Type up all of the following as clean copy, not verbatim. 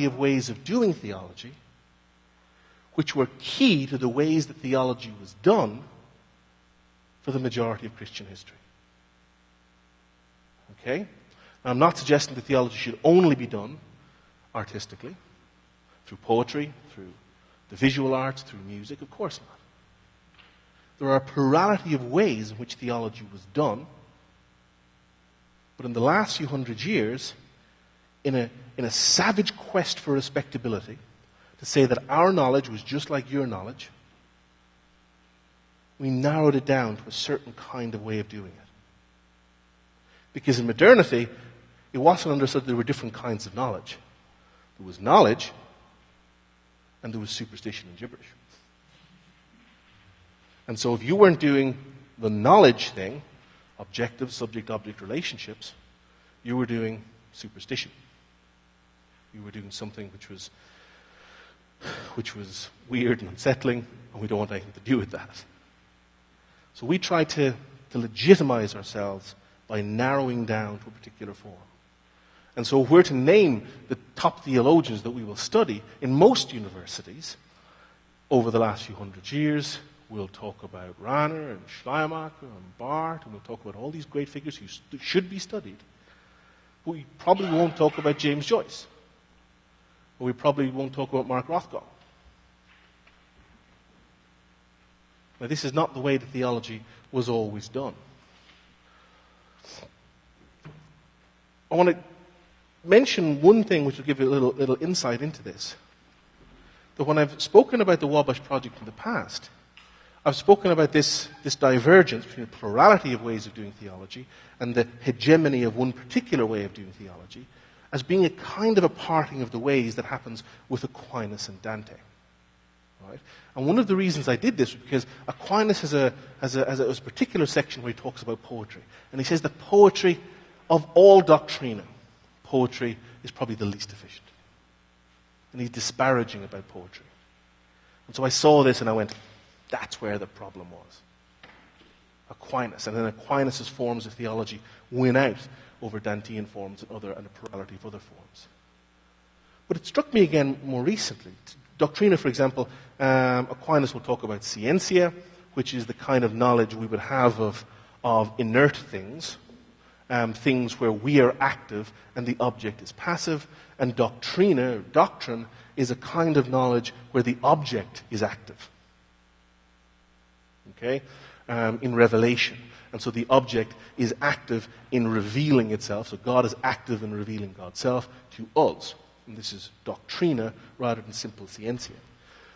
of ways of doing theology which were key to the ways that theology was done for the majority of Christian history. Okay? Now, I'm not suggesting that theology should only be done artistically, through poetry, through the visual arts, through music. Of course not. There are a plurality of ways in which theology was done, but in the last few hundred years, in a savage quest for respectability, to say that our knowledge was just like your knowledge, we narrowed it down to a certain kind of way of doing it. Because in modernity, it wasn't understood that there were different kinds of knowledge. There was knowledge, and there was superstition and gibberish. And so if you weren't doing the knowledge thing, objective, subject-object relationships, you were doing superstition. You were doing something which was weird and unsettling, and we don't want anything to do with that. So we try to legitimize ourselves by narrowing down to a particular form. And so if we're to name the top theologians that we will study in most universities over the last few hundred years, we'll talk about Rahner and Schleiermacher and Barth, and we'll talk about all these great figures who should be studied. But we probably won't talk about James Joyce. Or we probably won't talk about Mark Rothko. Now, this is not the way that theology was always done. I want to mention one thing which will give you a little insight into this. That when I've spoken about the Wabash Project in the past, I've spoken about this divergence between a plurality of ways of doing theology and the hegemony of one particular way of doing theology as being a kind of a parting of the ways that happens with Aquinas and Dante. Right? And one of the reasons I did this was because Aquinas has a particular section where he talks about poetry. And he says that poetry, of all doctrina, poetry is probably the least efficient. And he's disparaging about poetry. And so I saw this and I went, that's where the problem was. Aquinas. And then Aquinas' forms of theology win out over Dantean forms and a plurality of other forms. But it struck me again more recently. Doctrina, for example, Aquinas will talk about scientia, which is the kind of knowledge we would have of inert things, things where we are active and the object is passive. And doctrina, doctrine, is a kind of knowledge where the object is active. Okay? In revelation. And so the object is active in revealing itself. So God is active in revealing God's self to us. And this is doctrina rather than simple scientia.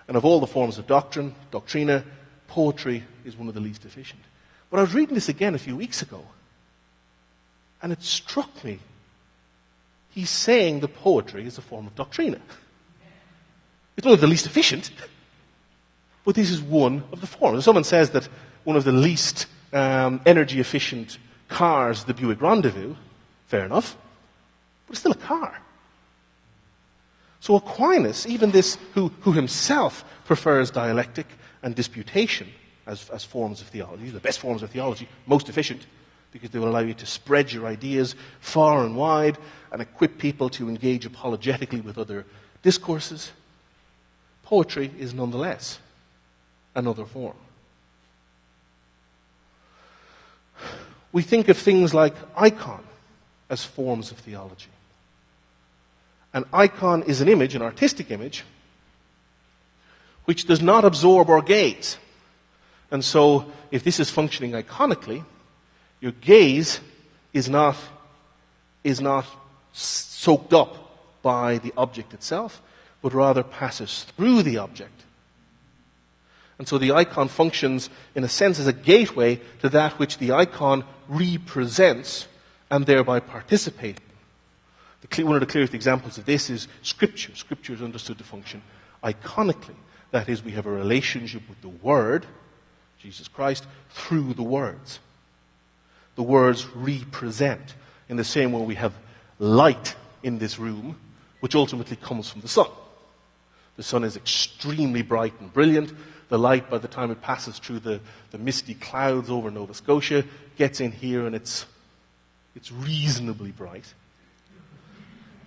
And of all the forms of doctrina, poetry is one of the least efficient. But I was reading this again a few weeks ago, and it struck me. He's saying the poetry is a form of doctrina. It's one of the least efficient, but this is one of the forms. If someone says that one of the least energy efficient cars is the Buick Rendezvous, fair enough, but it's still a car. So Aquinas, even this, who himself prefers dialectic and disputation as forms of theology, the best forms of theology, most efficient, because they will allow you to spread your ideas far and wide and equip people to engage apologetically with other discourses. Poetry is nonetheless another form. We think of things like icon as forms of theology. An icon is an image, an artistic image, which does not absorb our gaze. And so, if this is functioning iconically, your gaze is not soaked up by the object itself, but rather passes through the object. And so the icon functions, in a sense, as a gateway to that which the icon represents and thereby participates. One of the clearest examples of this is Scripture. Scripture is understood to function iconically. That is, we have a relationship with the Word, Jesus Christ, through the words. The words represent, in the same way we have light in this room, which ultimately comes from the sun. The sun is extremely bright and brilliant. The light, by the time it passes through the misty clouds over Nova Scotia, gets in here and it's reasonably bright.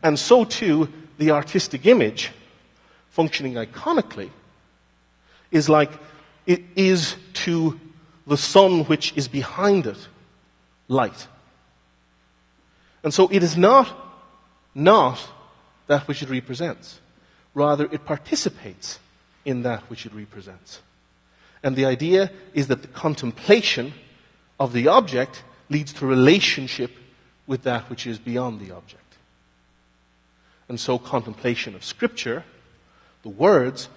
And so too, the artistic image functioning iconically is like it is to the sun which is behind it light. And so it is not that which it represents. Rather, it participates in that which it represents. And the idea is that the contemplation of the object leads to relationship with that which is beyond the object. And so contemplation of Scripture, the words,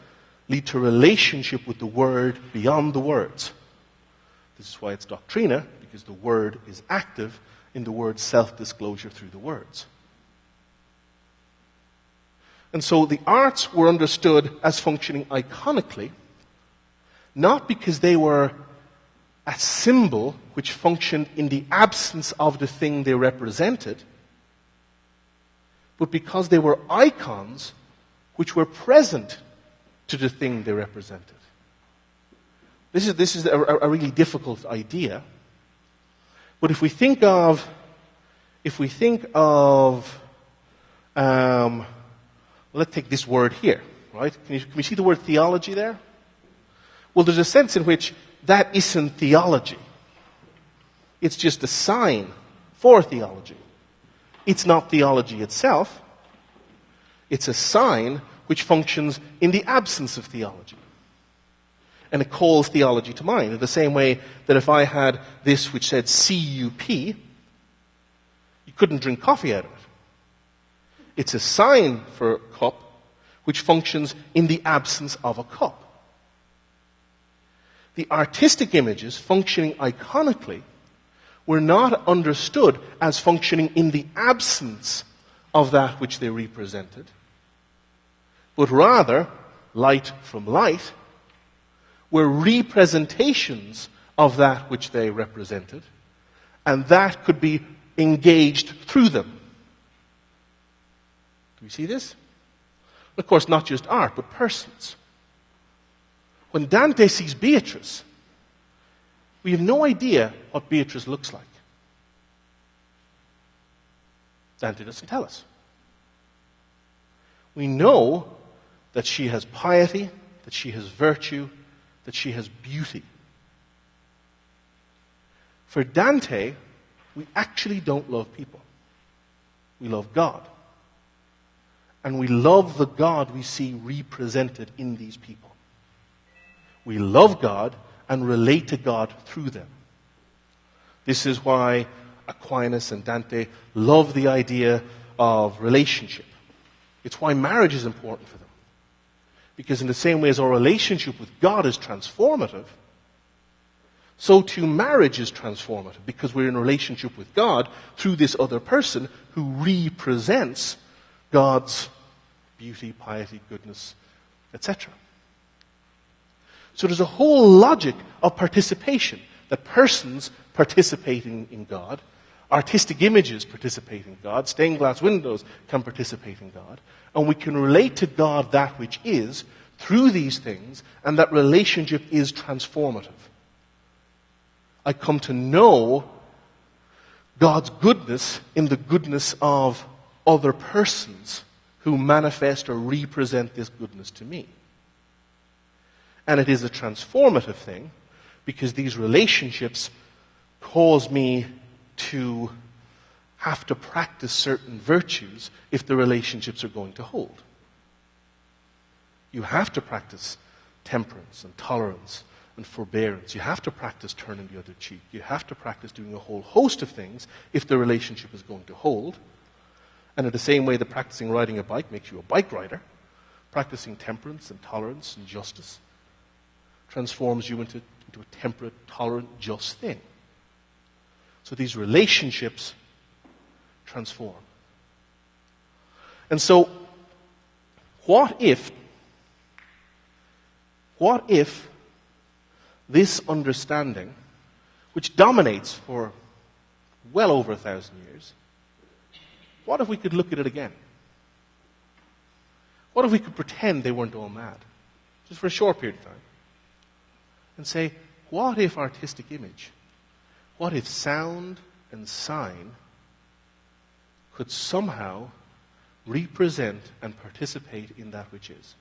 lead to relationship with the Word beyond the words. This is why it's doctrina, because the Word is active in the Word's self-disclosure through the words. And so the arts were understood as functioning iconically, not because they were a symbol which functioned in the absence of the thing they represented, but because they were icons which were present to the thing they represented. This is a really difficult idea. But if we think of, let's take this word here, right? Can we see the word theology there? Well, there's a sense in which that isn't theology. It's just a sign for theology. It's not theology itself. It's a sign which functions in the absence of theology. And it calls theology to mind. In the same way that if I had this which said CUP, you couldn't drink coffee out of it. It's a sign for a cup which functions in the absence of a cup. The artistic images functioning iconically were not understood as functioning in the absence of that which they represented, but rather, light from light, were representations of that which they represented, and that could be engaged through them. Do we see this? Of course, not just art, but persons. When Dante sees Beatrice, we have no idea what Beatrice looks like. Dante doesn't tell us. We know that she has piety, that she has virtue, that she has beauty. For Dante, we actually don't love people. We love God. And we love the God we see represented in these people. We love God and relate to God through them. This is why Aquinas and Dante love the idea of relationship. It's why marriage is important for them. Because in the same way as our relationship with God is transformative, so too marriage is transformative, because we're in a relationship with God through this other person who represents God's beauty, piety, goodness, etc. So there's a whole logic of participation, that persons participating in God, artistic images participate in God, stained glass windows can participate in God, and we can relate to God that which is through these things, and that relationship is transformative. I come to know God's goodness in the goodness of other persons who manifest or represent this goodness to me. And it is a transformative thing because these relationships cause me to have to practice certain virtues if the relationships are going to hold. You have to practice temperance and tolerance and forbearance. You have to practice turning the other cheek. You have to practice doing a whole host of things if the relationship is going to hold. And in the same way that practicing riding a bike makes you a bike rider, practicing temperance and tolerance and justice transforms you into a temperate, tolerant, just thing. So these relationships transform. And so, what if this understanding, which dominates for well over 1,000 years, what if we could look at it again? What if we could pretend they weren't all mad? Just for a short period of time. And say, what if artistic image, what if sound and sign could somehow represent and participate in that which is?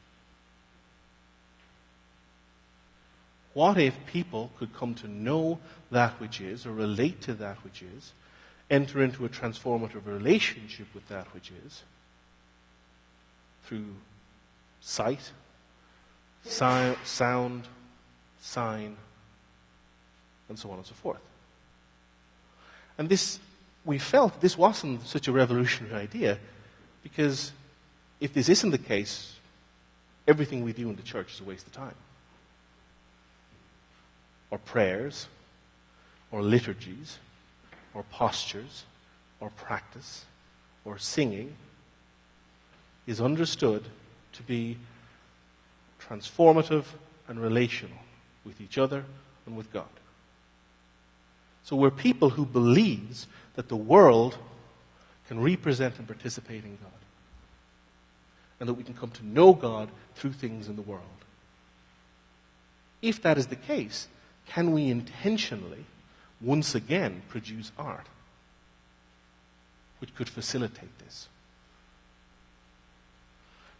What if people could come to know that which is, or relate to that which is, enter into a transformative relationship with that which is, through sight, sound, sign, and so on and so forth? And this, we felt this wasn't such a revolutionary idea, because if this isn't the case, everything we do in the church is a waste of time. Or prayers, or liturgies, or postures, or practice, or singing is understood to be transformative and relational with each other and with God. So we're people who believes that the world can represent and participate in God, and that we can come to know God through things in the world. If that is the case, can we intentionally, once again, produce art which could facilitate this?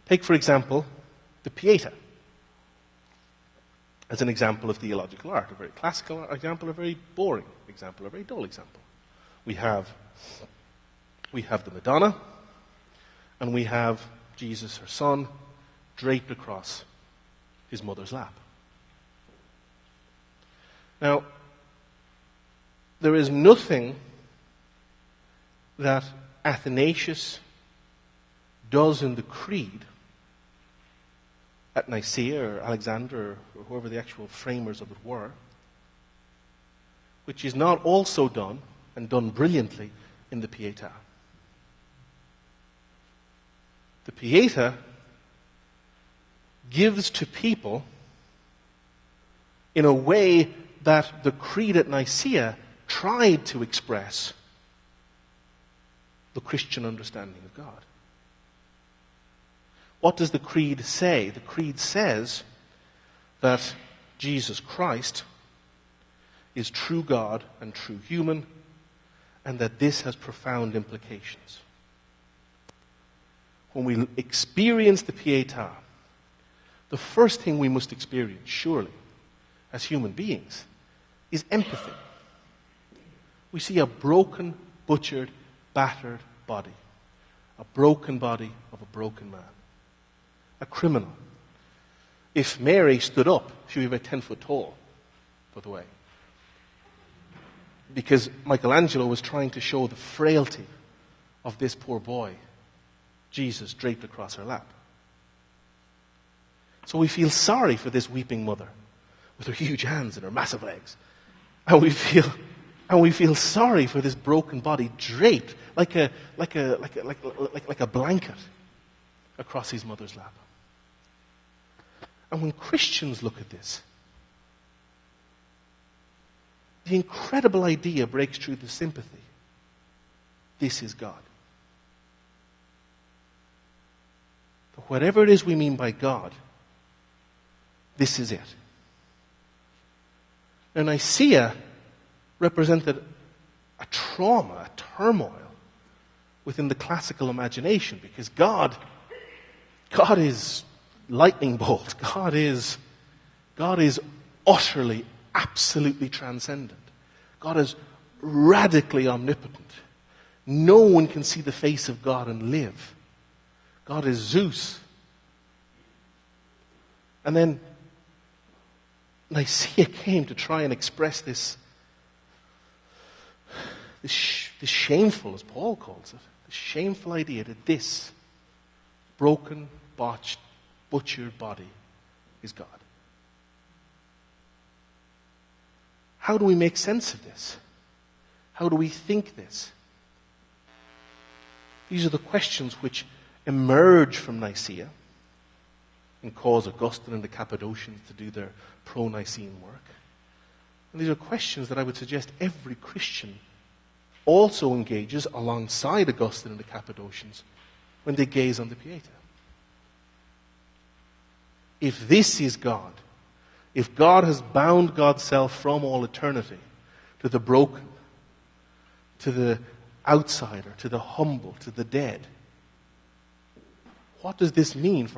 Take, for example, the Pietà as an example of theological art, a very classical example, a very boring example, a very dull example. We have the Madonna, and we have Jesus, her son, draped across his mother's lap. Now, there is nothing that Athanasius does in the Creed at Nicaea or Alexander or whoever the actual framers of it were, which is not also done, and done brilliantly, in the Pietà. The Pietà gives to people in a way that the Creed at Nicaea tried to express the Christian understanding of God. What does the Creed say? The Creed says that Jesus Christ is true God and true human, and that this has profound implications. When we experience the Pietà, the first thing we must experience, surely, as human beings, is empathy. We see a broken, butchered, battered body. A broken body of a broken man. A criminal. If Mary stood up, she would be about 10 foot tall, by the way. Because Michelangelo was trying to show the frailty of this poor boy, Jesus, draped across her lap. So we feel sorry for this weeping mother with her huge hands and her massive legs. And we feel sorry for this broken body draped like a blanket across his mother's lap. And when Christians look at this, the incredible idea breaks through the sympathy. This is God. But whatever it is we mean by God, this is it. Now, Nicaea represented a trauma, a turmoil within the classical imagination, because God is lightning bolt. God is utterly, absolutely transcendent. God is radically omnipotent. No one can see the face of God and live. God is Zeus. And then Nicaea came to try and express this shameful, as Paul calls it, the shameful idea that this broken, botched, butchered body is God. How do we make sense of this? How do we think this? These are the questions which emerge from Nicaea and cause Augustine and the Cappadocians to do their pro-Nicene work. And these are questions that I would suggest every Christian also engages alongside Augustine and the Cappadocians when they gaze on the Pietà. If this is God, if God has bound God's self from all eternity to the broken, to the outsider, to the humble, to the dead, what does this mean for